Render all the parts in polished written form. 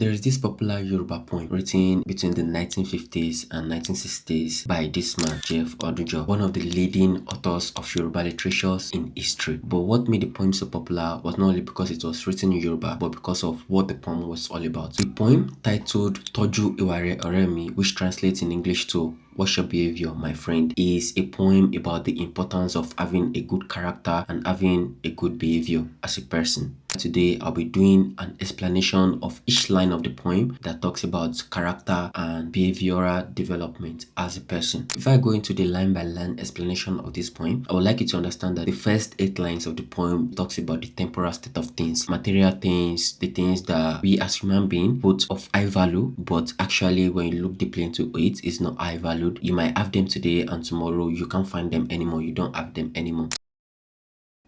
There is this popular Yoruba poem written between the 1950s and 1960s by this man, J.F Odunjo, one of the leading authors of Yoruba literatures in history. But what made the poem so popular was not only because it was written in Yoruba, but because of what the poem was all about. The poem, titled Toju Iware Oremi, which translates in English to "What's your behavior, my friend," is a poem about the importance of having a good character and having a good behavior as a person. Today, I'll be doing an explanation of each line of the poem that talks about character and behavioral development as a person. Before I go into the line by line explanation of this poem, I would like you to understand that the first 8 lines of the poem talks about the temporal state of things, material things, the things that we as human beings put of high value, but actually when you look deeply into it, it's not high valued. You might have them today and tomorrow you can't find them anymore. You don't have them anymore.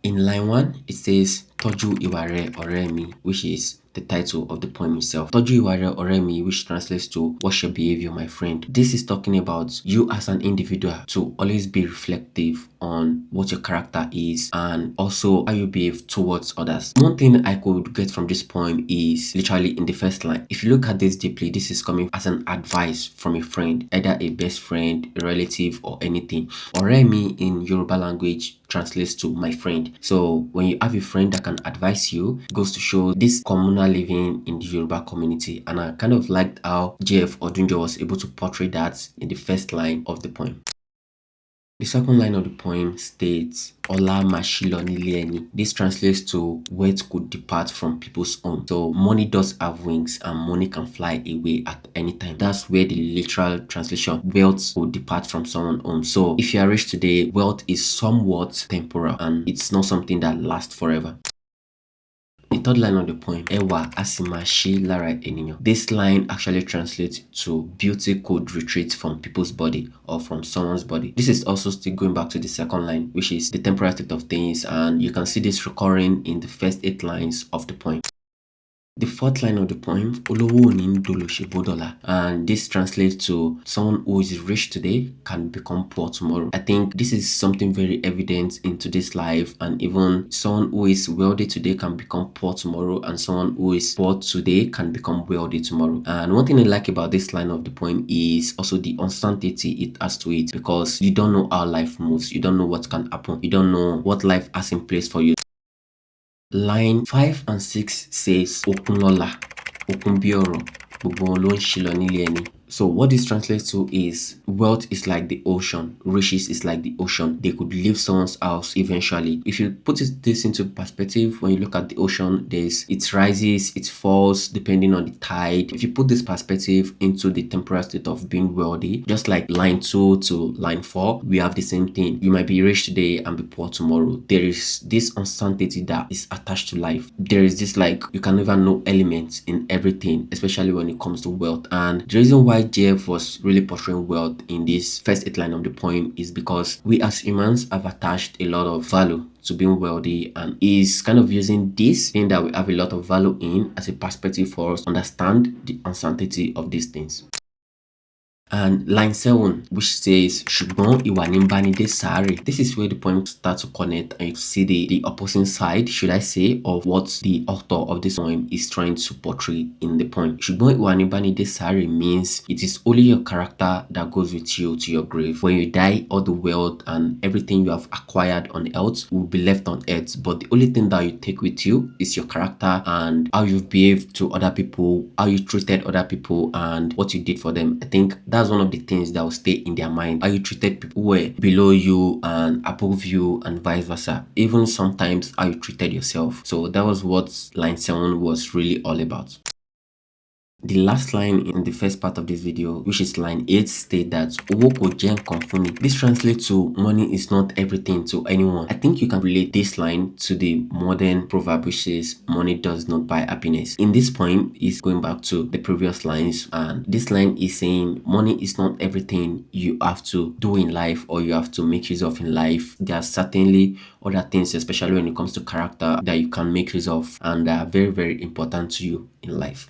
In line 1, it says Toju Iware Oremi, which is the title of the poem itself. Toju Iware Oremi, which translates to "What's your behavior, my friend?" This is talking about you as an individual to always be reflective on what your character is and also how you behave towards others. One thing I could get from this poem is literally in the first line. If you look at this deeply, this is coming as an advice from a friend, either a best friend, a relative, or anything. Oremi in Yoruba language translates to "my friend." So when you have a friend that can advise you, it goes to show this communal living in the Yoruba community. And I kind of liked how J.F Odunjo was able to portray that in the first line of the poem. The second line of the poem states Ola Mashilo Nilieni. This translates to wealth could depart from people's home. So money does have wings and money can fly away at any time. That's where the literal translation, wealth could depart from someone's home. So if you are rich today, wealth is somewhat temporal and it's not something that lasts forever. The third line of the poem, Ewa Asimashi Lara Eniyan. This line actually translates to beauty could retreat from people's body or from someone's body. This is also still going back to the second line, which is the temporal state of things, and you can see this recurring in the first 8 lines of the poem. The fourth line of the poem, Olowo oni ndolo shebodola, and this translates to someone who is rich today can become poor tomorrow. I think this is something very evident in today's life, and even someone who is wealthy today can become poor tomorrow, and someone who is poor today can become wealthy tomorrow. And one thing I like about this line of the poem is also the uncertainty it has to it, because you don't know how life moves, you don't know what can happen, you don't know what life has in place for you. Line 5 and 6 says Okunlola, Okunbioro, gbogbo wọn ló ń ṣí lọ nílé ẹni. So what this translates to is wealth is like the ocean, riches is like the ocean. They could leave someone's house eventually. If you put this into perspective, when you look at the ocean, it rises, it falls depending on the tide. If you put this perspective into the temporal state of being wealthy, just like line 2 to line 4, we have the same thing. You might be rich today and be poor tomorrow. There is this uncertainty that is attached to life. There is this like you can never know elements in everything, especially when it comes to wealth. And the reason why J.F was really portraying wealth in this first 8 line of the poem is because we as humans have attached a lot of value to being wealthy, and is kind of using this thing that we have a lot of value in as a perspective for us to understand the uncertainty of these things. And line 7, which says Ṣùgbọ́n ìwà ní bánidé sáré. This is where the poem starts to connect and you see the opposing side, should I say, of what the author of this poem is trying to portray in the poem. Ṣùgbọ́n ìwà ní bánidé sáré means it is only your character that goes with you to your grave. When you die, all the wealth and everything you have acquired on earth will be left on earth, but the only thing that you take with you is your character and how you've behaved to other people, how you treated other people, and what you did for them. I think that's one of the things that will stay in their mind. How you treated people who were below you and above you, and vice versa. Even sometimes how you treated yourself. So that was what line 7 was really all about. The last line in the first part of this video, which is line 8, states that Owó kò jẹ́ nǹkan fún mi. This translates to money is not everything to anyone. I think you can relate this line to the modern proverb which says money does not buy happiness. In this poem, is going back to the previous lines, and this line is saying money is not everything you have to do in life or you have to make use of in life. There are certainly other things, especially when it comes to character, that you can make use of and are very, very important to you in life.